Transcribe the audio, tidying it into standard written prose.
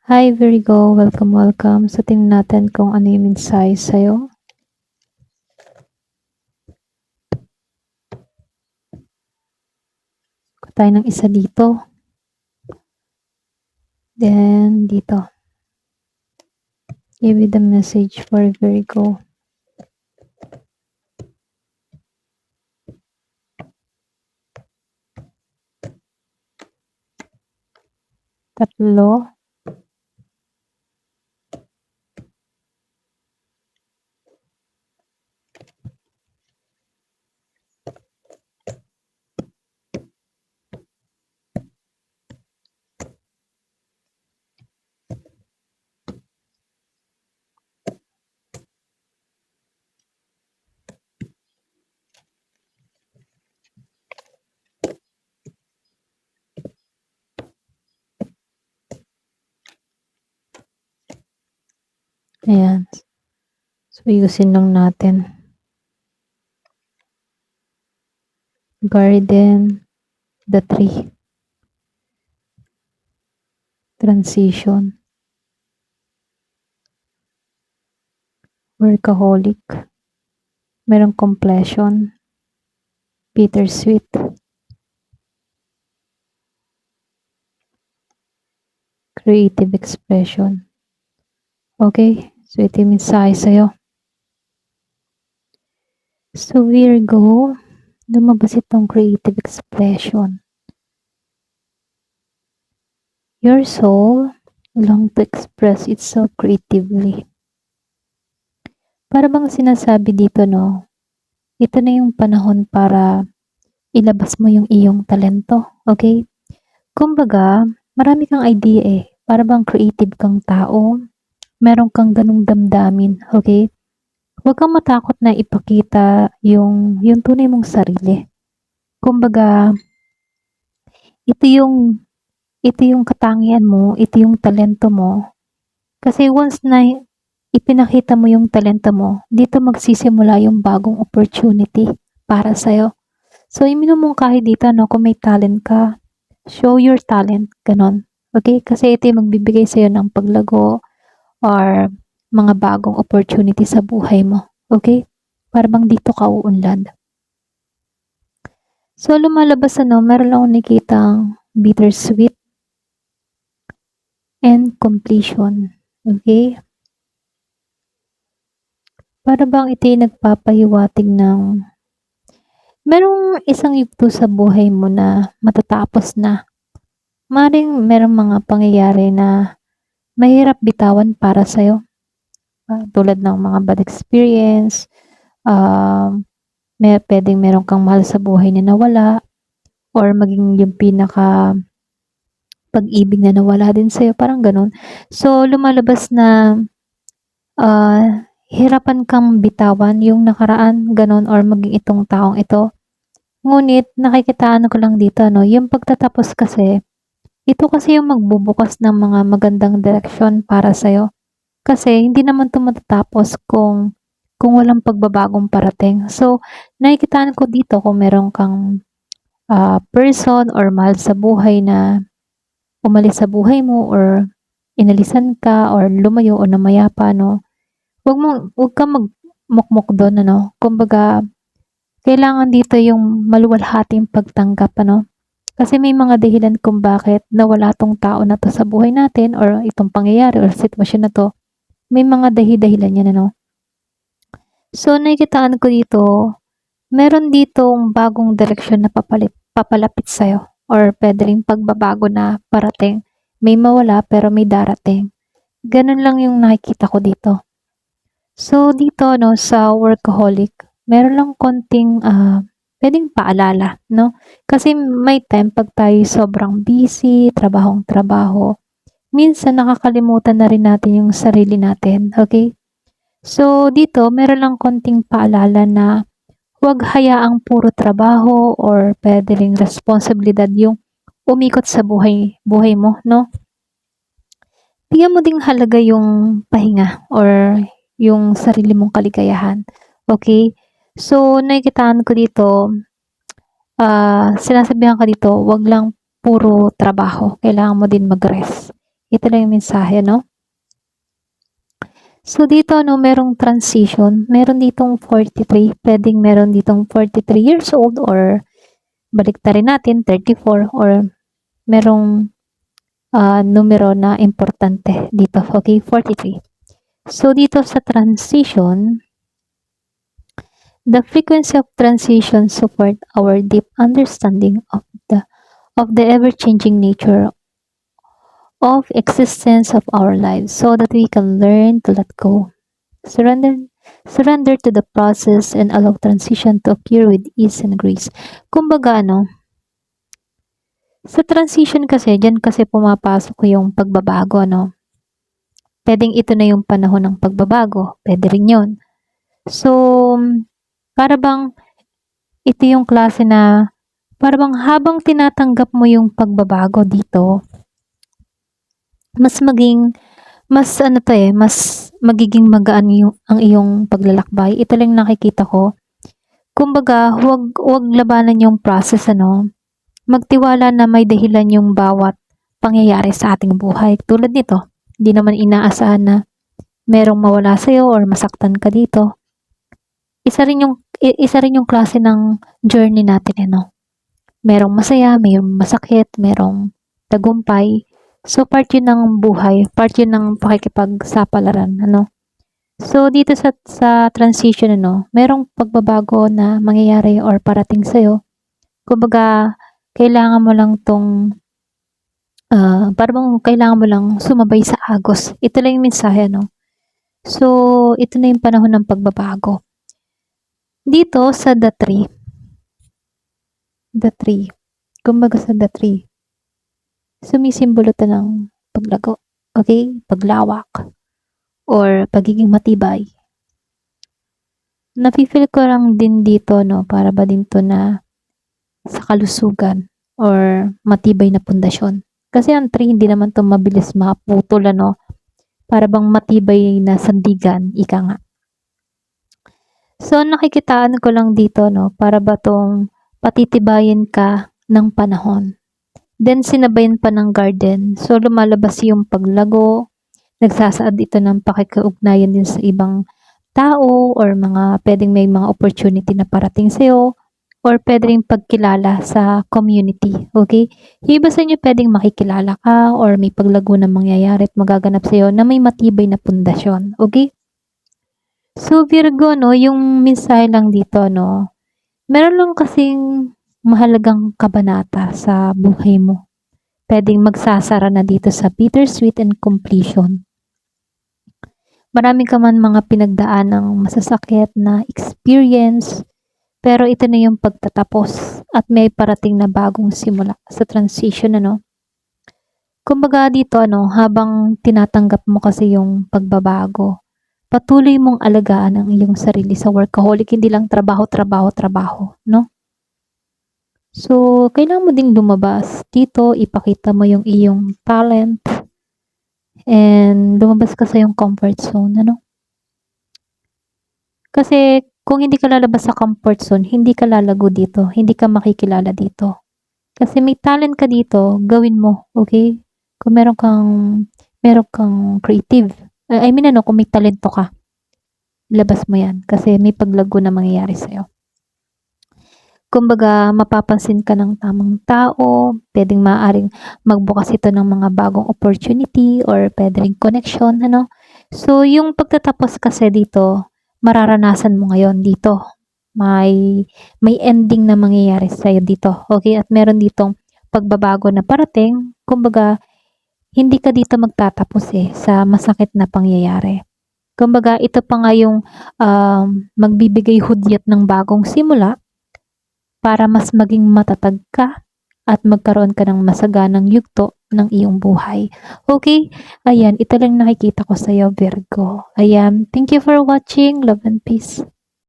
Hi Virgo, welcome. So tingnan natin kung ano yung mensahe sa'yo. Kuha tayo ng isa dito. Then dito. Give you the message for Virgo. Tatlo. Ayan. So ayusin lang natin. Garden. The tree. Transition. Workaholic. Merong completion. Bittersweet. Creative expression. Okay, so ito yung mensahe sa'yo. So Virgo, lumabas itong creative expression. Your soul longs to express itself creatively. Para bang sinasabi dito, no? Ito na yung panahon para ilabas mo yung iyong talento, okay? Kumbaga, marami kang idea eh. Para bang creative kang tao, meron kang ganung damdamin, okay? Huwag kang matakot na ipakita yung tunay mong sarili. Kumbaga, ito yung ito yung katangian mo, ito yung talento mo. Kasi once na ipinakita mo yung talento mo, dito magsisimula yung bagong opportunity para sa'yo. So, iminumungkahi dito, no, kung may talent ka, show your talent, ganon. Okay? Kasi ito yung magbibigay sa'yo ng paglago or mga bagong opportunity sa buhay mo. Okay? Para bang dito ka uunlad. So, lumalabas meron lang akong nakitang bittersweet and completion. Okay? Para bang ito yung nagpapahiwatig ng merong isang yugto sa buhay mo na matatapos na. Maring merong mga pangyayari na mahirap bitawan para sa'yo. Tulad ng mga bad experience, pwedeng meron kang mahal sa buhay na nawala, or maging yung pinaka pag-ibig na nawala din sa'yo, parang ganun. So, lumalabas na hirapan kang bitawan yung nakaraan, ganun, or maging itong taong ito. Ngunit, nakikitaan ko lang dito, no, yung pagtatapos kasi, ito kasi yung magbubukas ng mga magandang direksyon para sa'yo. Kasi, hindi naman ito matatapos kung walang pagbabagong parating. So, nakikitaan ko dito kung meron kang person or mahal sa buhay na umalis sa buhay mo or inalisan ka or lumayo o namayapa, no? Huwag kang magmukmok doon, ano? Kumbaga, kailangan dito yung maluwalhating pagtanggap, ano? Kasi may mga dahilan kung bakit nawala tong tao na to sa buhay natin or itong pangyayari or sitwasyon na to. May mga dahilan yan, ano? So, nakikitaan ko dito, meron ditong bagong direksyon na papalapit sa'yo or pwede rin pagbabago na parating. May mawala pero may darating. Ganun lang yung nakikita ko dito. So, dito, no, sa workaholic, meron lang konting pwedeng paalala, no? Kasi may time pag tayo sobrang busy, trabahong-trabaho, minsan nakakalimutan na rin natin yung sarili natin, okay? So, dito, meron lang konting paalala na huwag hayaang puro trabaho or pwede ring responsibilidad yung umikot sa buhay mo, no? Bigyan mo ding halaga yung pahinga or yung sarili mong kaligayahan. Okay? So, nakikitaan ko dito, sinasabihan ka dito, wag lang puro trabaho. Kailangan mo din mag-rest. Ito lang yung mensahe, no? So, dito, no, merong transition. Meron ditong 43. Pwedeng meron ditong 43 years old or baliktarin natin, 34 or merong numero na importante dito. Okay, 43. So, dito sa transition, the frequency of transition support our deep understanding of the ever-changing nature of existence of our lives so that we can learn to let go. Surrender to the process and allow transition to occur with ease and grace. Kumbaga, sa transition kasi, dyan kasi pumapasok yung pagbabago, Pwedeng ito na yung panahon ng pagbabago. Pwede rin yun. So, para bang ito yung klase na, para bang habang tinatanggap mo yung pagbabago dito, mas magiging magaan ang iyong paglalakbay. Ito lang nakikita ko. Kumbaga, huwag labanan yung process, Magtiwala na may dahilan yung bawat pangyayari sa ating buhay. Tulad nito, hindi naman inaasahan na merong mawala sa'yo or masaktan ka dito. Isa rin yung klase ng journey natin, Merong masaya, merong masakit, merong tagumpay. So, part yun ng buhay, part yun ng pakikipagsapalaran, So, dito sa transition, merong pagbabago na mangyayari or parating sa'yo. Kumbaga, kailangan mo lang parang kailangan mo lang sumabay sa agos. Ito lang yung mensahe, So, ito na yung panahon ng pagbabago. Dito sa the tree, kumbaga sa the tree, sumisimbolo ito ng paglago, okay? Paglawak, or pagiging matibay. Nafe-feel ko lang din dito, para ba din to na sa kalusugan or matibay na pundasyon. Kasi ang tree, hindi naman to mabilis maputol, Para bang matibay na sandigan, ika nga. So, nakikitaan ko lang dito, para ba tong patitibayin ka ng panahon. Then, sinabayan pa ng garden. So, lumalabas yung paglago. Nagsasaad ito ng pakikaugnayan din sa ibang tao or pwedeng may mga opportunity na parating sa'yo or pwedeng pagkilala sa community. Okay? Yung iba sa inyo pwedeng makikilala ka or may paglago na mangyayari at magaganap sa'yo na may matibay na pundasyon. Okay? So, Virgo, yung mensahe lang dito, meron lang kasing mahalagang kabanata sa buhay mo. Pwedeng magsasara na dito sa bittersweet and completion. Marami ka man mga pinagdaan ng masasakit na experience, pero ito na yung pagtatapos at may parating na bagong simula sa transition, Kumbaga dito, habang tinatanggap mo kasi yung pagbabago, patuloy mong alagaan ang iyong sarili sa workaholic, hindi lang trabaho, So, kailangan mo ding lumabas dito, ipakita mo yung iyong talent, and lumabas ka sa iyong comfort zone, Kasi, kung hindi ka lalabas sa comfort zone, hindi ka lalago dito, hindi ka makikilala dito. Kasi may talent ka dito, gawin mo, okay? Kung meron kang creative, kung may talento ka, ilabas mo yan kasi may paglago na mangyayari sa'yo. Kumbaga, mapapansin ka ng tamang tao, pwedeng maaaring magbukas ito ng mga bagong opportunity or pwedeng connection, So, yung pagtatapos kasi dito, mararanasan mo ngayon dito. May ending na mangyayari sa'yo dito, okay? At meron ditong pagbabago na parating, kumbaga, hindi ka dito magtatapos sa masakit na pangyayari. Kumbaga, ito pa nga yung magbibigay hudyat ng bagong simula para mas maging matatag ka at magkaroon ka ng masaganang yugto ng iyong buhay. Okay? Ayan, ito lang nakikita ko sa iyo, Virgo. Ayan, thank you for watching. Love and peace.